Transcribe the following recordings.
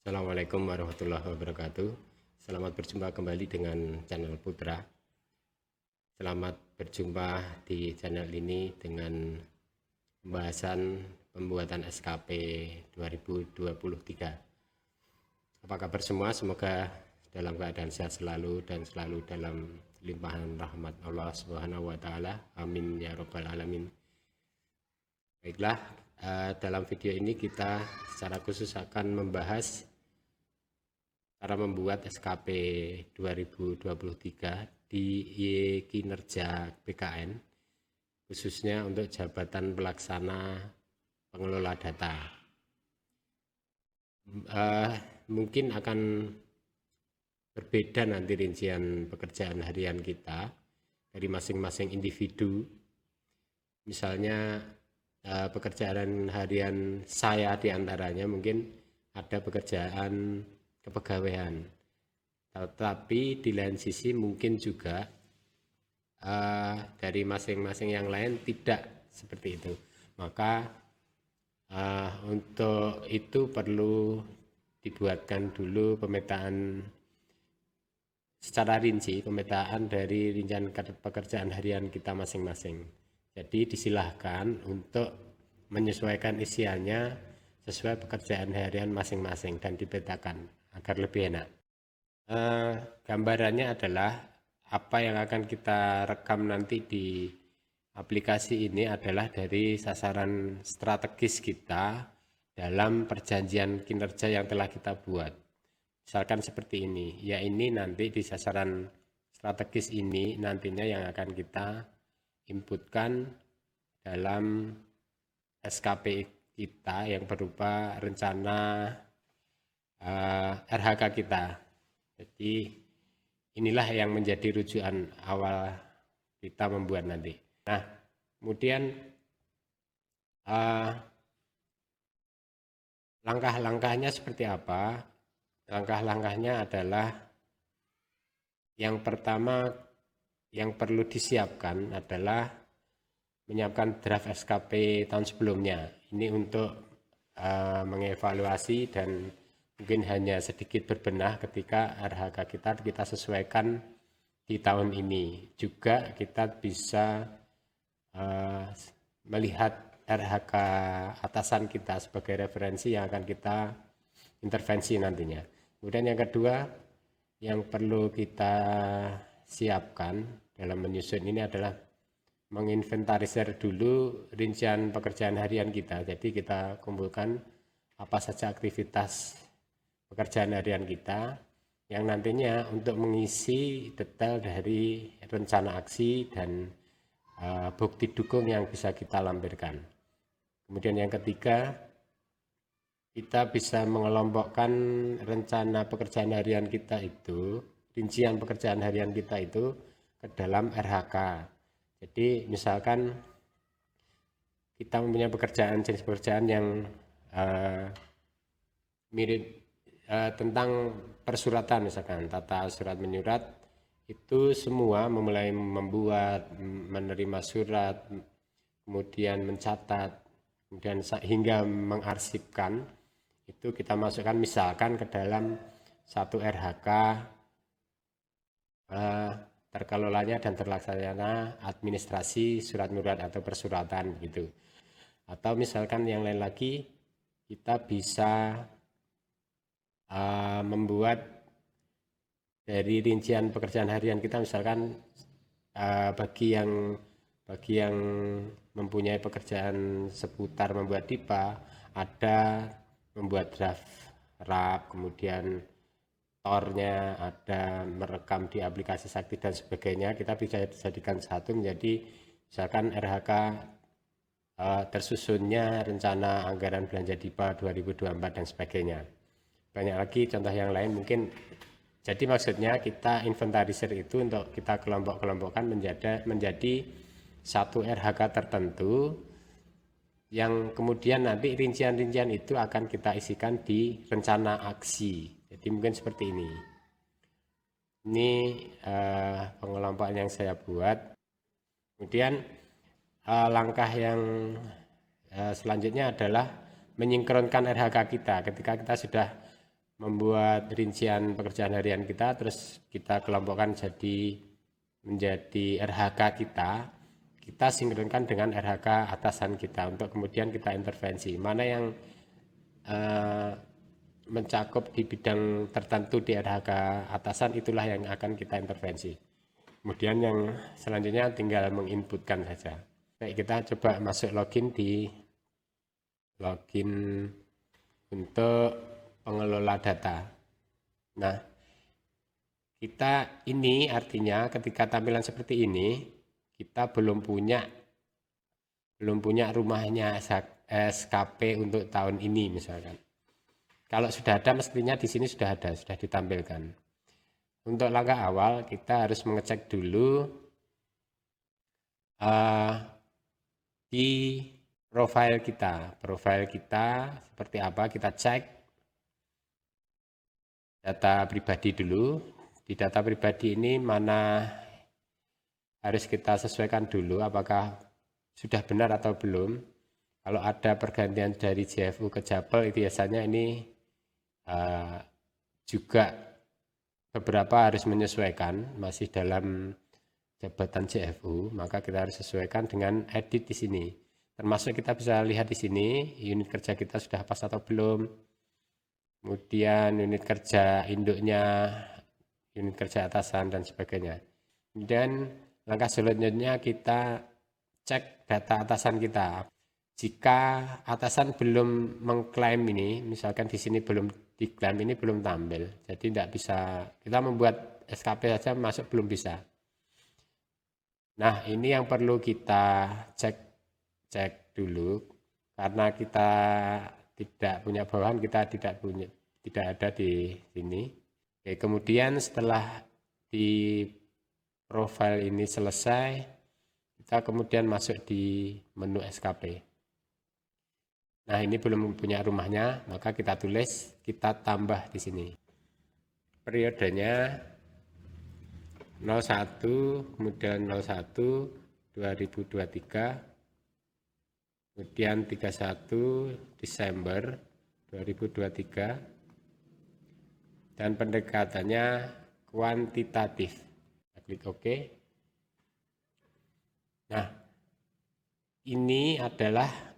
Assalamualaikum warahmatullahi wabarakatuh. Selamat berjumpa kembali dengan channel Putra. Selamat berjumpa di channel ini dengan pembahasan pembuatan SKP 2023. Apa kabar semua? Semoga dalam keadaan sehat selalu dan selalu dalam limpahan rahmat Allah Subhanahu wa taala. Amin ya rabbal alamin. Baiklah, dalam video ini kita secara khusus akan membahas cara membuat SKP 2023 di kinerja BKN, khususnya untuk jabatan pelaksana pengelola data. Mungkin akan berbeda nanti rincian pekerjaan harian kita dari masing-masing individu. Misalnya pekerjaan harian saya diantaranya mungkin ada pekerjaan kepegawaian, tetapi di lain sisi mungkin juga dari masing-masing yang lain tidak seperti itu. Maka untuk itu perlu dibuatkan dulu pemetaan secara rinci, pemetaan dari rincian pekerjaan harian kita masing-masing. Jadi disilahkan untuk menyesuaikan isiannya sesuai pekerjaan harian masing-masing dan dipetakan agar lebih enak. Gambarannya adalah apa yang akan kita rekam nanti di aplikasi ini adalah dari sasaran strategis kita dalam perjanjian kinerja yang telah kita buat. Misalkan seperti ini, ya ini nanti di sasaran strategis ini nantinya yang akan kita inputkan dalam SKP kita yang berupa rencana RHK kita. Jadi inilah yang menjadi rujukan awal kita membuat nanti. Nah, kemudian langkah-langkahnya seperti apa? Langkah-langkahnya adalah yang pertama yang perlu disiapkan adalah menyiapkan draft SKP tahun sebelumnya. Ini untuk mengevaluasi dan mungkin hanya sedikit berbenah ketika RHK kita sesuaikan di tahun ini. Juga kita bisa melihat RHK atasan kita sebagai referensi yang akan kita intervensi nantinya. Kemudian yang kedua yang perlu kita siapkan dalam menyusun ini adalah menginventarisir dulu rincian pekerjaan harian kita. Jadi kita kumpulkan apa saja aktivitas pekerjaan harian kita yang nantinya untuk mengisi detail dari rencana aksi dan bukti dukung yang bisa kita lampirkan. Kemudian yang ketiga, kita bisa mengelompokkan rencana pekerjaan harian kita itu, rincian pekerjaan harian kita itu ke dalam RHK. Jadi misalkan kita mempunyai jenis pekerjaan yang mirip tentang persuratan, misalkan tata surat menyurat, itu semua memulai membuat, menerima surat, kemudian mencatat, kemudian hingga mengarsipkan, itu kita masukkan misalkan ke dalam satu RHK terkelolanya dan terlaksana administrasi surat menyurat atau persuratan gitu. Atau misalkan yang lain lagi, kita bisa membuat dari rincian pekerjaan harian kita, misalkan bagi yang mempunyai pekerjaan seputar membuat DIPA, ada membuat draft RAP, kemudian tornya, ada merekam di aplikasi Sakti dan sebagainya. Kita bisa jadikan satu menjadi misalkan RHK tersusunnya rencana anggaran belanja DIPA 2024 dan sebagainya. Banyak lagi contoh yang lain mungkin. Jadi maksudnya kita inventarisir itu untuk kita kelompok-kelompokkan menjadi satu RHK tertentu yang kemudian nanti rincian-rincian itu akan kita isikan di rencana aksi. Jadi mungkin seperti ini. Ini pengelompokan yang saya buat. Kemudian langkah yang selanjutnya adalah menyinkronkan RHK kita. Ketika kita sudah membuat rincian pekerjaan harian kita, terus kita kelompokkan menjadi RHK kita sinkronkan dengan RHK atasan kita untuk kemudian kita intervensi. Mana yang mencakup di bidang tertentu di RHK atasan, itulah yang akan kita intervensi. Kemudian yang selanjutnya tinggal menginputkan saja. Baik, kita coba masuk login untuk pengelola data. Nah, kita ini artinya ketika tampilan seperti ini, kita belum punya rumahnya SKP untuk tahun ini misalkan. Kalau sudah ada, mestinya di sini sudah ada, sudah ditampilkan. Untuk langkah awal, kita harus mengecek dulu di profil kita seperti apa. Kita cek data pribadi dulu. Di data pribadi ini mana harus kita sesuaikan dulu, apakah sudah benar atau belum. Kalau ada pergantian dari JFU ke Japel, itu biasanya ini juga beberapa harus menyesuaikan, masih dalam jabatan JFU, maka kita harus sesuaikan dengan edit di sini. Termasuk kita bisa lihat di sini unit kerja kita sudah pas atau belum. Kemudian unit kerja induknya, unit kerja atasan dan sebagainya. Kemudian langkah selanjutnya kita cek data atasan kita. Jika atasan belum mengklaim ini, misalkan di sini belum diklaim, ini belum tampil. Jadi tidak bisa, kita membuat SKP saja masuk belum bisa. Nah, ini yang perlu kita cek dulu, karena kita tidak punya bawahan, kita tidak ada di sini. Oke, kemudian setelah di profil ini selesai, kita kemudian masuk di menu SKP. Nah, ini belum punya rumahnya, maka kita tulis, kita tambah di sini. Periodenya 01, kemudian 01 2023, kemudian 31 Desember 2023, dan pendekatannya kuantitatif. Klik OK. Nah, ini adalah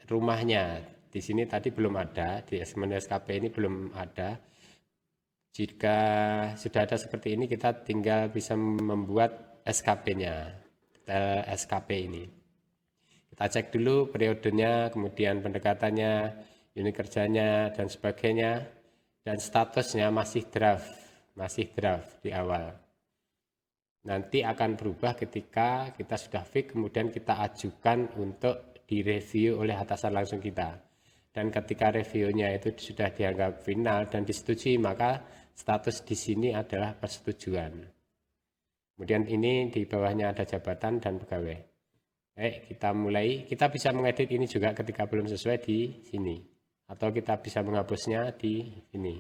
rumahnya. Di sini tadi belum ada, di menu SKP ini belum ada. Jika sudah ada seperti ini, kita tinggal bisa membuat SKP-nya, SKP ini. Kita cek dulu periodenya, kemudian pendekatannya, unit kerjanya, dan sebagainya. Dan statusnya masih draft di awal. Nanti akan berubah ketika kita sudah fix, kemudian kita ajukan untuk direview oleh atasan langsung kita. Dan ketika reviewnya itu sudah dianggap final dan disetujui, maka status di sini adalah persetujuan. Kemudian ini di bawahnya ada jabatan dan pegawai. Baik, kita mulai. Kita bisa mengedit ini juga ketika belum sesuai di sini. Atau kita bisa menghapusnya di sini.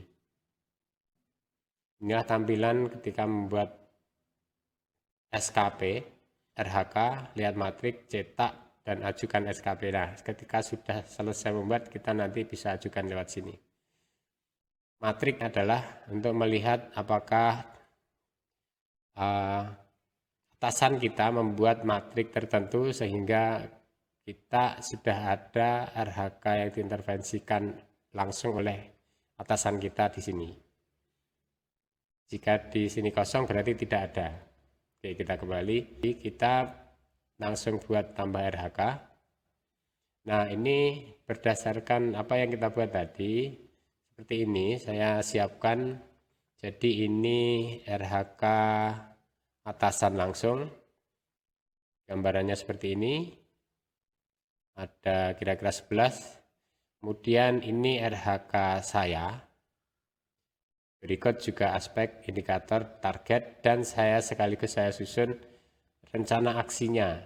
Inilah tampilan ketika membuat SKP, RHK, lihat matrik, cetak, dan ajukan SKP. Nah, ketika sudah selesai membuat, kita nanti bisa ajukan lewat sini. Matrik adalah untuk melihat apakah atasan kita membuat matrik tertentu sehingga kita sudah ada RHK yang diintervensikan langsung oleh atasan kita di sini. Jika di sini kosong berarti tidak ada. Oke, kita kembali. Kita langsung buat tambah RHK. Nah, ini berdasarkan apa yang kita buat tadi. Seperti ini, saya siapkan. Jadi ini RHK atasan langsung. Gambarannya seperti ini. Ada kira-kira 11. Kemudian ini RHK saya. Berikut juga aspek indikator target dan sekaligus saya susun rencana aksinya.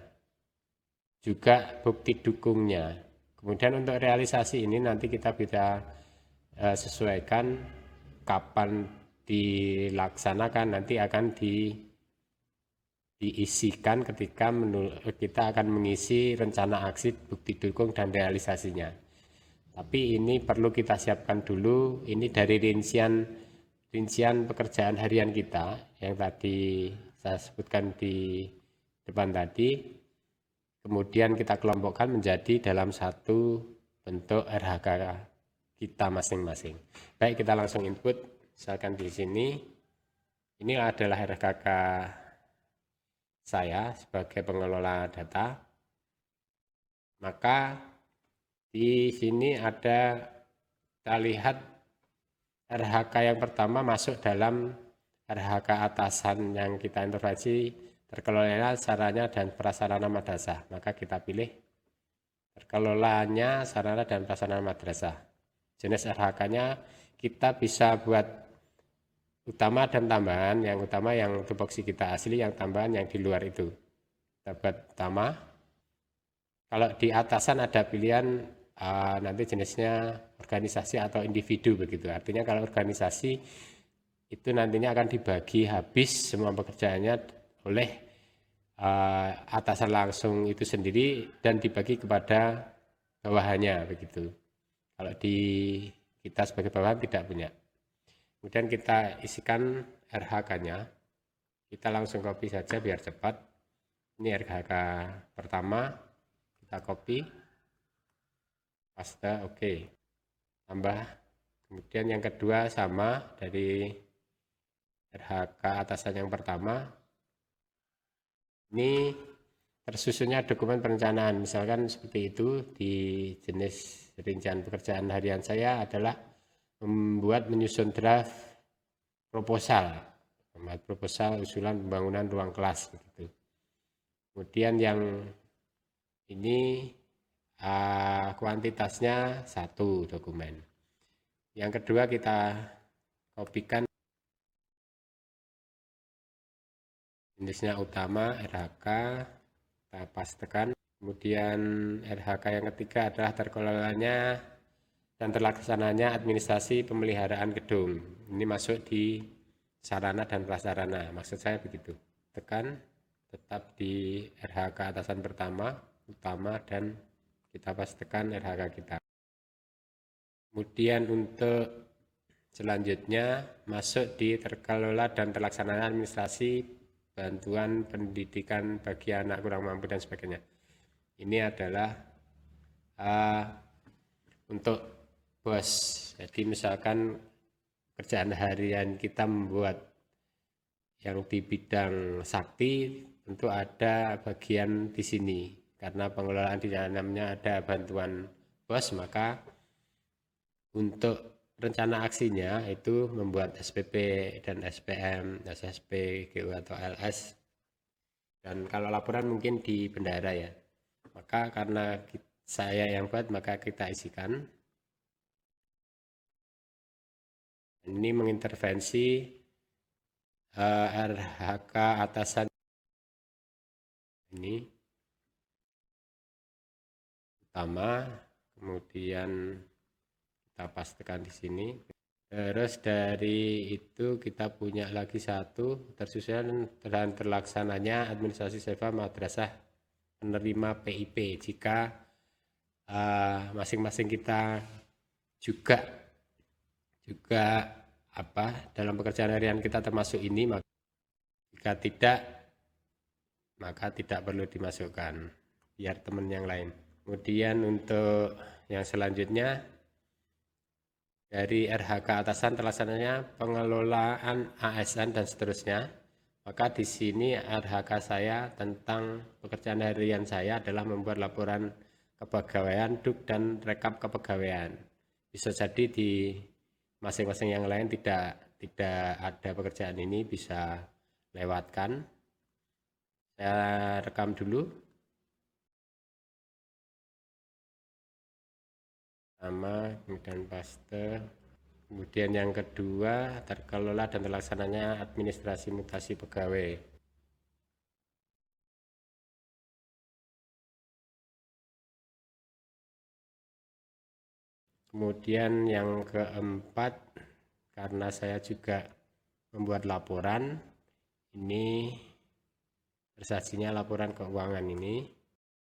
Juga bukti dukungnya. Kemudian untuk realisasi ini nanti kita bisa sesuaikan kapan dilaksanakan, nanti akan diisikan ketika kita akan mengisi rencana aksi, bukti dukung, dan realisasinya. Tapi ini perlu kita siapkan dulu, ini dari rincian pekerjaan harian kita yang tadi saya sebutkan di depan tadi, kemudian kita kelompokkan menjadi dalam satu bentuk RHK kita masing-masing. Baik, kita langsung input, misalkan di sini, ini adalah RHK saya sebagai pengelola data, maka di sini ada, kita lihat RHK yang pertama masuk dalam RHK atasan yang kita intervensi terkelola sarana dan prasarana madrasah. Maka kita pilih terkelolanya sarana dan prasarana madrasah. Jenis RHK-nya kita bisa buat utama dan tambahan. Yang utama yang tupoksi kita asli, yang tambahan yang di luar itu. Kita buat utama. Kalau di atasan ada pilihan nanti jenisnya organisasi atau individu begitu. Artinya kalau organisasi itu nantinya akan dibagi habis semua pekerjaannya oleh atasan langsung itu sendiri dan dibagi kepada bawahannya begitu. Kalau di kita sebagai bawahan tidak punya. Kemudian kita isikan RHK-nya. Kita langsung copy saja biar cepat. Ini RHK pertama, kita copy. Paste, oke. Tambah. Kemudian yang kedua sama dari RHK atasan yang pertama. Ini tersusunnya dokumen perencanaan. Misalkan seperti itu, di jenis rincian pekerjaan harian saya adalah menyusun draft proposal. Membuat proposal usulan pembangunan ruang kelas begitu. Kemudian yang ini kuantitasnya 1 dokumen. Yang kedua kita kopikan jenisnya utama RHK, kita pastekan. Kemudian RHK yang ketiga adalah terkelolanya dan terlaksananya administrasi pemeliharaan gedung. Ini masuk di sarana dan prasarana, maksud saya begitu. Tekan tetap di RHK atasan pertama, utama, dan kita pastikan RHK kita. Kemudian untuk selanjutnya masuk di terkelola dan terlaksana administrasi bantuan pendidikan bagi anak kurang mampu dan sebagainya. Ini adalah untuk bos. Jadi misalkan kerjaan harian kita membuat yang di bidang sakti, tentu ada bagian di sini. Karena pengelolaan di dalamnya ada bantuan bos, maka untuk rencana aksinya itu membuat SPP dan SPM, SSP, GU atau LS. Dan kalau laporan mungkin di bendara ya. Maka karena saya yang buat, maka kita isikan. Ini mengintervensi RHK atasan ini utama, kemudian kita pastikan di sini. Terus dari itu kita punya lagi satu tersusun dan terlaksananya administrasi sewa madrasah penerima PIP. Jika masing-masing kita juga dalam pekerjaan harian kita termasuk ini, maka jika tidak, maka tidak perlu dimasukkan, biar teman yang lain. Kemudian untuk yang selanjutnya dari RHK atasan terlaksananya pengelolaan ASN dan seterusnya. Maka di sini RHK saya tentang pekerjaan harian saya adalah membuat laporan kepegawaian, duk dan rekap kepegawaian. Bisa jadi di masing-masing yang lain tidak ada pekerjaan ini, bisa lewatkan. Saya rekam dulu. Sama, kemudian paste. Kemudian yang kedua, terkelola dan terlaksananya administrasi mutasi pegawai. Kemudian yang keempat, karena saya juga membuat laporan, ini tersajinya laporan keuangan ini.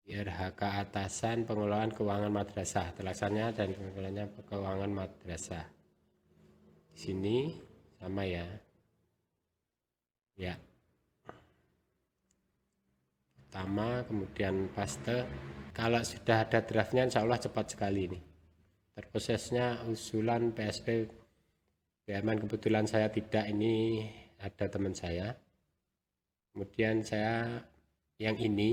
IRHK atasan pengelolaan keuangan madrasah, terlaksananya dan pengelolaannya keuangan madrasah. Di sini sama ya. Ya. Pertama, kemudian paste. Kalau sudah ada draftnya, insya Allah cepat sekali ini. Terprosesnya usulan PSP BUMN, kebetulan saya tidak, ini ada teman saya. Kemudian saya yang ini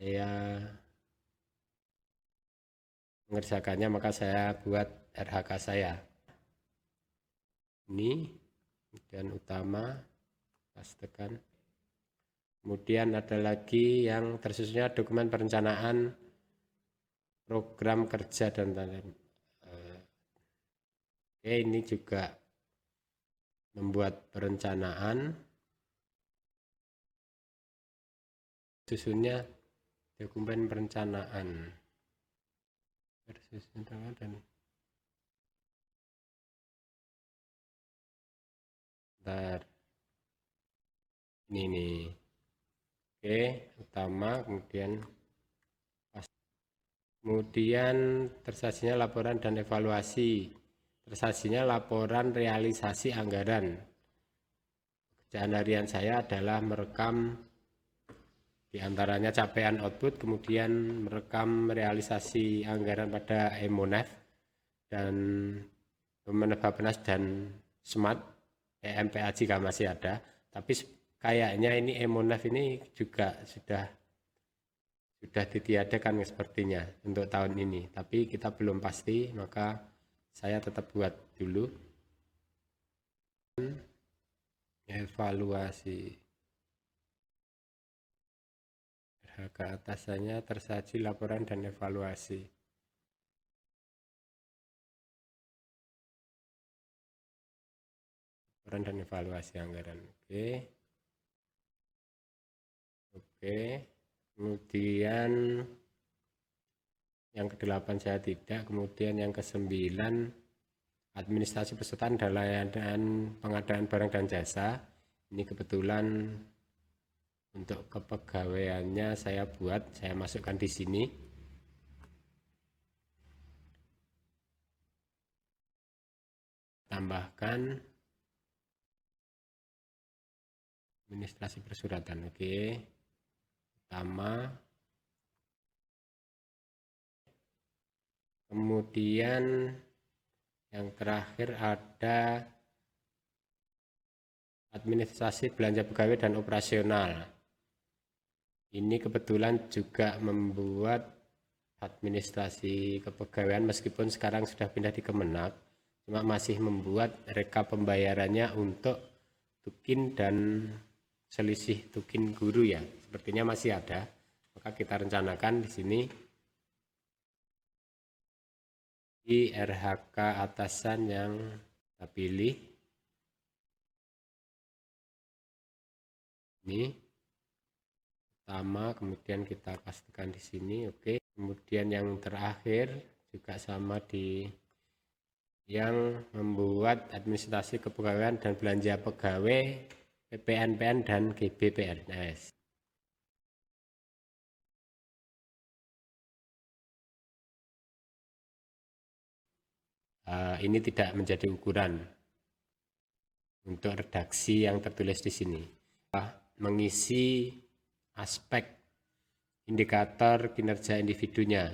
saya mengerjakannya, maka saya buat RHK saya. Ini kemudian utama, pastekan. Kemudian ada lagi yang tersusunnya dokumen perencanaan program kerja dan ini juga membuat perencanaan, susunnya dokumen perencanaan dan bentar. Ini nih. Oke, utama, kemudian tersajinya laporan dan evaluasi. Tersajinya laporan realisasi anggaran. Pekerjaan harian saya adalah merekam diantaranya capaian output, kemudian merekam realisasi anggaran pada Emonef dan Bappenas dan Smart, EMPA jika masih ada. Tapi kayaknya ini Emonef ini juga sudah ditiadakan sepertinya untuk tahun ini, tapi kita belum pasti, maka saya tetap buat dulu. Evaluasi harga atasannya tersaji laporan dan evaluasi. Laporan dan evaluasi anggaran. Oke. Kemudian yang ke-8 saya tidak. Kemudian yang ke-9 administrasi pesertaan dan layanan pengadaan barang dan jasa. Ini kebetulan untuk kepegawaiannya saya masukkan di sini. Tambahkan administrasi persuratan. Oke. Utama. Kemudian yang terakhir ada administrasi belanja pegawai dan operasional. Ini kebetulan juga membuat administrasi kepegawaian, meskipun sekarang sudah pindah di Kemenak, cuma masih membuat rekap pembayarannya untuk tukin dan selisih tukin guru ya. Sepertinya masih ada. Maka kita rencanakan di sini di RHK atasan yang kita pilih. Ini pertama, kemudian kita pastikan di sini, oke. Kemudian yang terakhir juga sama di yang membuat administrasi kepegawaian dan belanja pegawai, PPNPN dan GBPNS. Ini tidak menjadi ukuran untuk redaksi yang tertulis di sini. Mengisi aspek indikator kinerja individunya.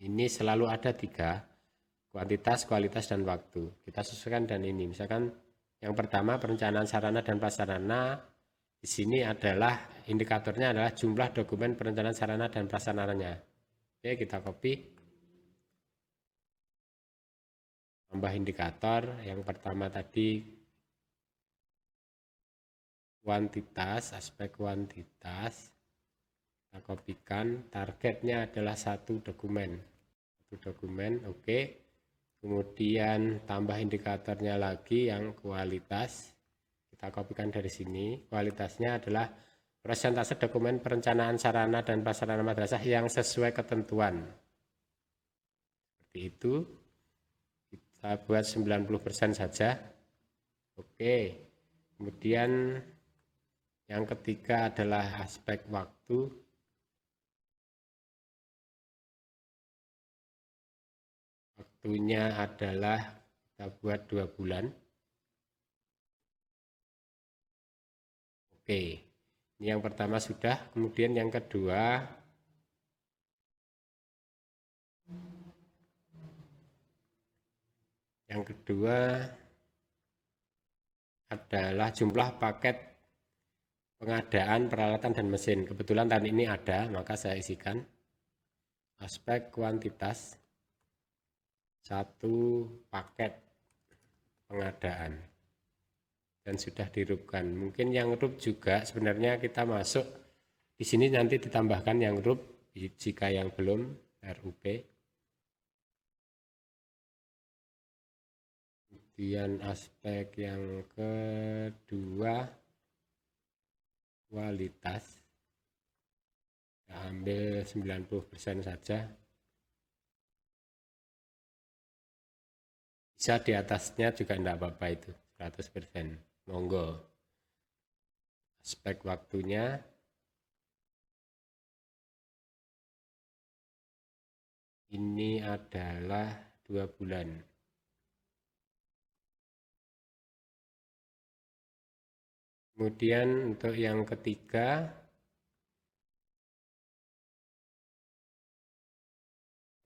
Ini selalu ada 3, kuantitas, kualitas, dan waktu. Kita sesuaikan dan ini. Misalkan yang pertama perencanaan sarana dan prasarana. Di sini adalah indikatornya adalah jumlah dokumen perencanaan sarana dan prasarananya. Oke, kita copy. Tambah indikator. Yang pertama tadi kuantitas, aspek kuantitas. Kita kopikan, targetnya adalah 1 dokumen. 1 dokumen, oke. Kemudian tambah indikatornya lagi yang kualitas. Kita kopikan dari sini. Kualitasnya adalah persentase dokumen perencanaan sarana dan prasarana madrasah yang sesuai ketentuan. Seperti itu. Kita buat 90% saja. Oke. Kemudian yang ketiga adalah aspek waktu. waktunya adalah kita buat 2 bulan. Oke, ini yang pertama sudah. Kemudian yang kedua, adalah jumlah paket pengadaan peralatan dan mesin. Kebetulan tahun ini ada, maka saya isikan. Aspek kuantitas, 1 paket pengadaan, dan sudah dirubkan. Mungkin yang rub juga sebenarnya kita masuk di sini, nanti ditambahkan yang rub jika yang belum RUP. Kemudian aspek yang kedua, kualitas, kita ambil 90% saja. Bisa di atasnya juga enggak apa-apa, itu 100%, monggo. Aspek waktunya, ini adalah 2 bulan. Kemudian untuk yang ketiga,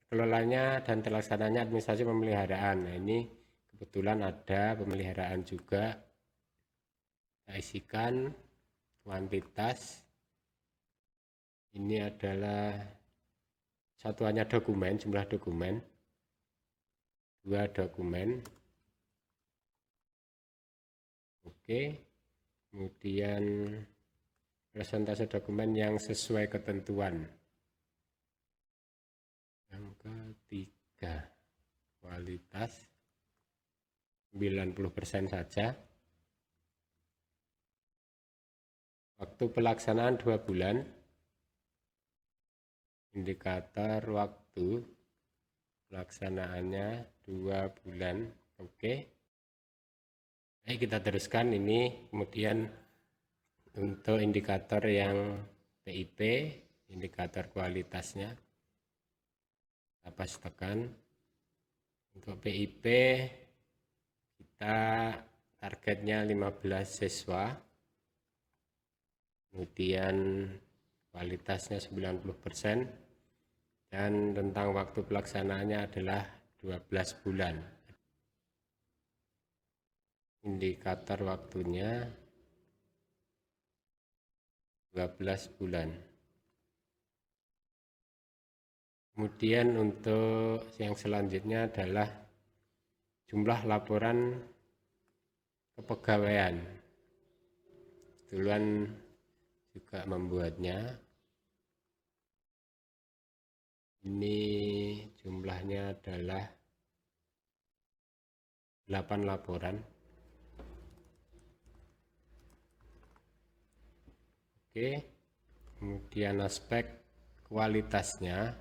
kelolanya dan terlaksananya administrasi pemeliharaan. Nah, ini kebetulan ada pemeliharaan juga. Kita isikan kuantitas. Ini adalah satuannya dokumen, jumlah dokumen. 2 dokumen. Oke. Kemudian presentase dokumen yang sesuai ketentuan. Yang ketiga, kualitas 90% saja. Waktu pelaksanaan 2 bulan. Indikator waktu pelaksanaannya 2 bulan. Oke. Baik, kita teruskan ini. Kemudian untuk indikator yang PIP, indikator kualitasnya, apa tekan. Untuk PIP kita targetnya 15 siswa. Kemudian kualitasnya 90%, dan tentang waktu pelaksanaannya adalah 12 bulan. Indikator waktunya 12 bulan. Kemudian untuk yang selanjutnya adalah jumlah laporan kepegawaian. Duluan juga membuatnya. Ini jumlahnya adalah 8 laporan. Oke. Kemudian aspek kualitasnya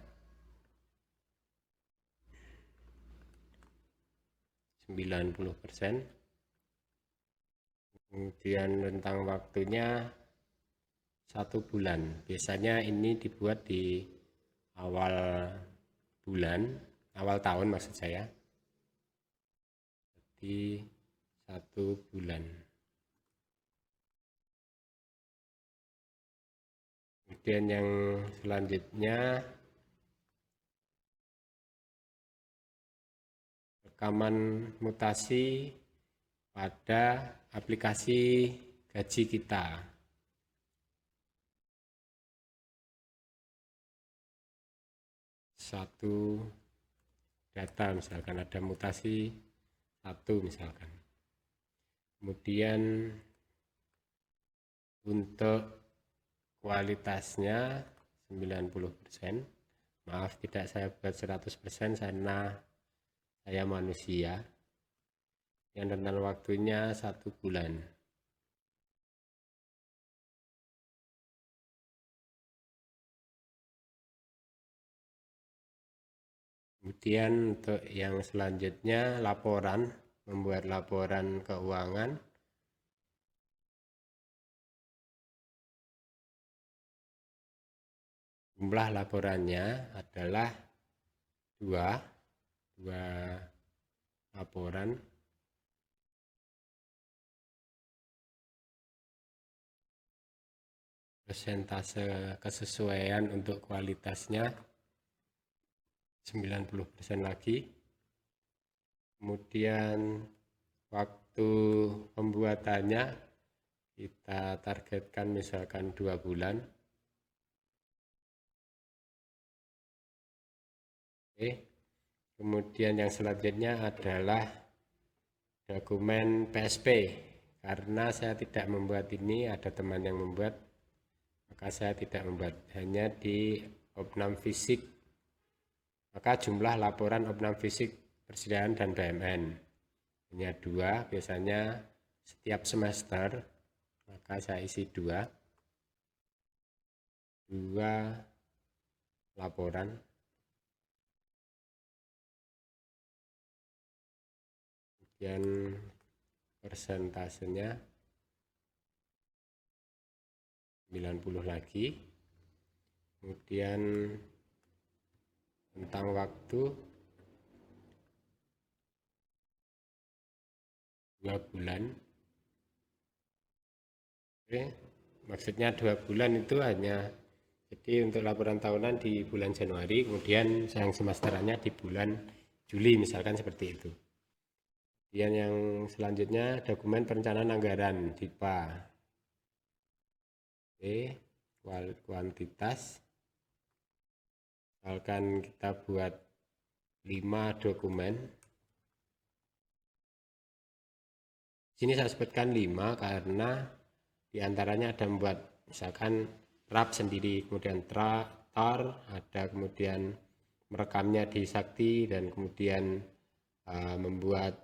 90%. Kemudian rentang waktunya 1 bulan. Biasanya ini dibuat di awal bulan, awal tahun maksud saya. Jadi 1 bulan. Kemudian yang selanjutnya, rekaman mutasi pada aplikasi gaji kita. Satu data, misalkan ada mutasi 1 misalkan. Kemudian untuk kualitasnya 90%. Maaf, tidak saya buat 100% karena saya manusia. Yang rentan waktunya 1 bulan. Kemudian untuk yang selanjutnya, laporan, membuat laporan keuangan. Jumlah laporannya adalah 2, dua laporan. Persentase kesesuaian untuk kualitasnya 90% lagi. Kemudian waktu pembuatannya kita targetkan misalkan 2 bulan. Oke. Kemudian yang selanjutnya adalah dokumen PSP. Karena saya tidak membuat ini, ada teman yang membuat, maka saya tidak membuat, hanya di opnam fisik. Maka jumlah laporan opnam fisik persediaan dan BMN hanya 2, biasanya setiap semester, maka saya isi 2 laporan. Kemudian persentasenya 90 lagi. Kemudian tentang waktu 2 bulan. Oke, maksudnya 2 bulan itu hanya, jadi untuk laporan tahunan di bulan Januari, kemudian yang semesterannya di bulan Juli misalkan seperti itu. Kemudian yang selanjutnya dokumen perencanaan anggaran DIPA. Oke, kuantitas. Misalkan kita buat 5 dokumen. Sini saya sebutkan 5 karena diantaranya ada membuat misalkan RAP sendiri, kemudian TAR, ada kemudian merekamnya di Sakti, dan kemudian membuat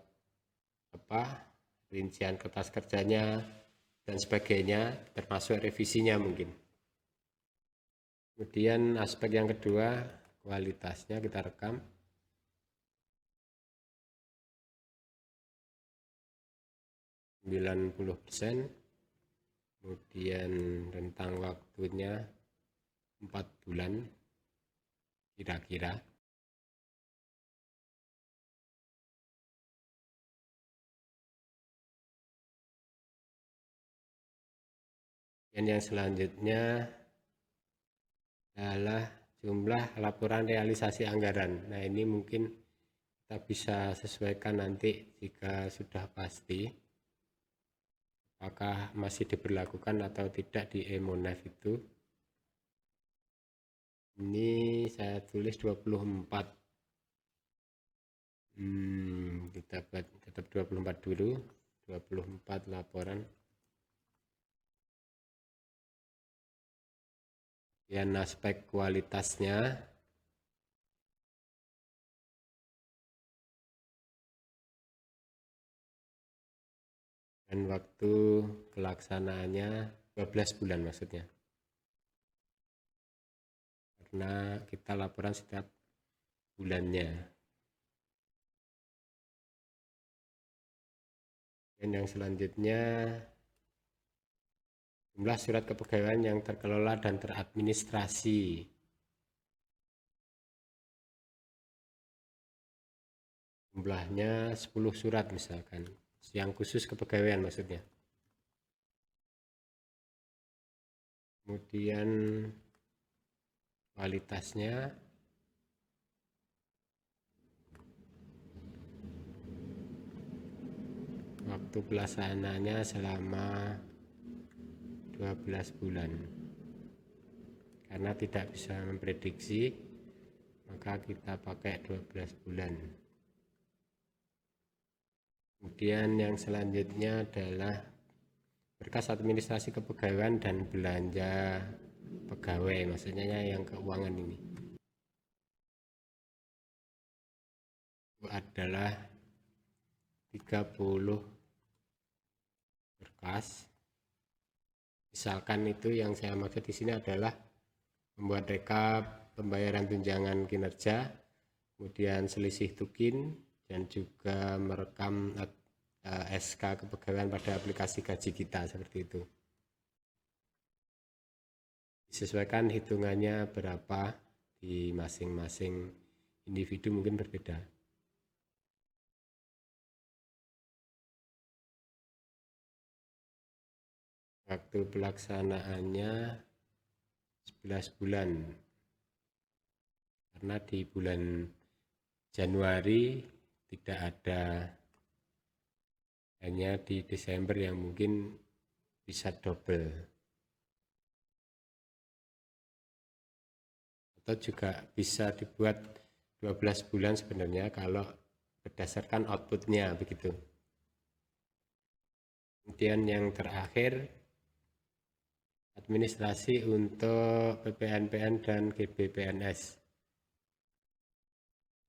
rincian kertas kerjanya dan sebagainya, termasuk revisinya mungkin. Kemudian aspek yang kedua, kualitasnya kita rekam. %, kemudian rentang waktunya 4 bulan kira-kira. Dan yang selanjutnya adalah jumlah laporan realisasi anggaran. Nah, ini mungkin kita bisa sesuaikan nanti jika sudah pasti apakah masih diberlakukan atau tidak di e-Monef itu. Ini saya tulis 24. Kita buat tetap 24 dulu. 24 laporan. Dan aspek kualitasnya dan waktu pelaksanaannya 12 bulan maksudnya, karena kita laporan setiap bulannya. Dan yang selanjutnya jumlah surat kepegawaian yang terkelola dan teradministrasi. Jumlahnya 10 surat misalkan, yang khusus kepegawaian maksudnya. Kemudian kualitasnya waktu pelaksanaannya selama 12 bulan. Karena tidak bisa memprediksi, maka kita pakai 12 bulan. Kemudian yang selanjutnya adalah berkas administrasi kepegawaian dan belanja pegawai, maksudnya yang keuangan ini. Itu adalah 30 berkas. Misalkan itu yang saya maksud di sini adalah membuat rekap pembayaran tunjangan kinerja, kemudian selisih tukin, dan juga merekam SK kepegawaian pada aplikasi gaji kita, seperti itu. Disesuaikan hitungannya berapa di masing-masing individu mungkin berbeda. Waktu pelaksanaannya 11 bulan. Karena di bulan Januari tidak ada, hanya di Desember yang mungkin bisa double. Atau juga bisa dibuat 12 bulan sebenarnya kalau berdasarkan outputnya begitu. Kemudian yang terakhir, administrasi untuk PPNPN dan GBPNS.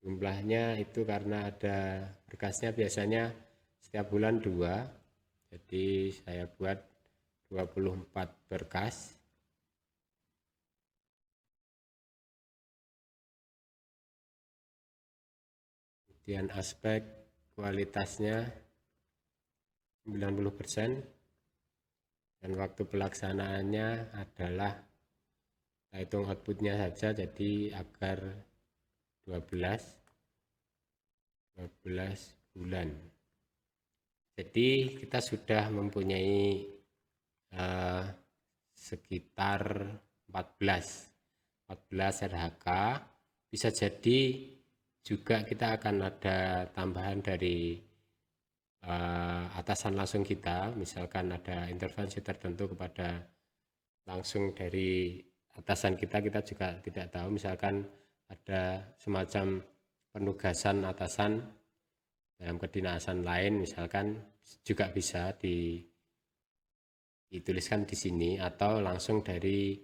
Jumlahnya itu karena ada berkasnya biasanya setiap bulan 2, jadi saya buat 24 berkas. Kemudian aspek kualitasnya 90%, dan waktu pelaksanaannya adalah, kita hitung outputnya saja, jadi agar 12 bulan. Jadi kita sudah mempunyai sekitar 14 RHK. Bisa jadi juga kita akan ada tambahan dari atasan langsung kita, misalkan ada intervensi tertentu kepada langsung dari atasan kita juga tidak tahu, misalkan ada semacam penugasan atasan dalam kedinasan lain, misalkan juga bisa dituliskan di sini, atau langsung dari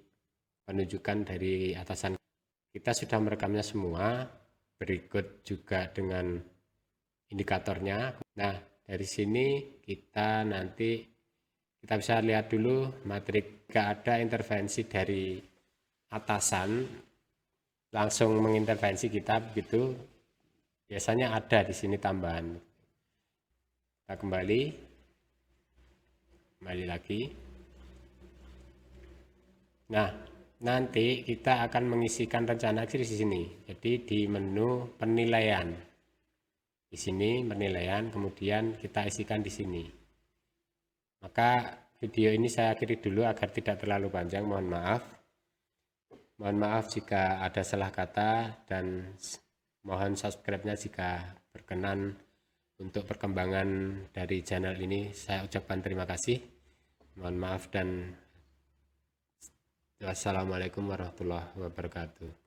penunjukan dari atasan. Kita sudah merekamnya semua, berikut juga dengan indikatornya. Nah, dari sini kita bisa lihat dulu matrika, ada intervensi dari atasan langsung mengintervensi kita begitu, biasanya ada di sini tambahan. Kita kembali lagi. Nah, nanti kita akan mengisikan rencana aksi di sini. Jadi di menu penilaian, di sini penilaian, kemudian kita isikan di sini. Maka video ini saya akhiri dulu agar tidak terlalu panjang, mohon maaf. Mohon maaf jika ada salah kata, dan mohon subscribe-nya jika berkenan untuk perkembangan dari channel ini. Saya ucapkan terima kasih. Mohon maaf dan wassalamualaikum warahmatullahi wabarakatuh.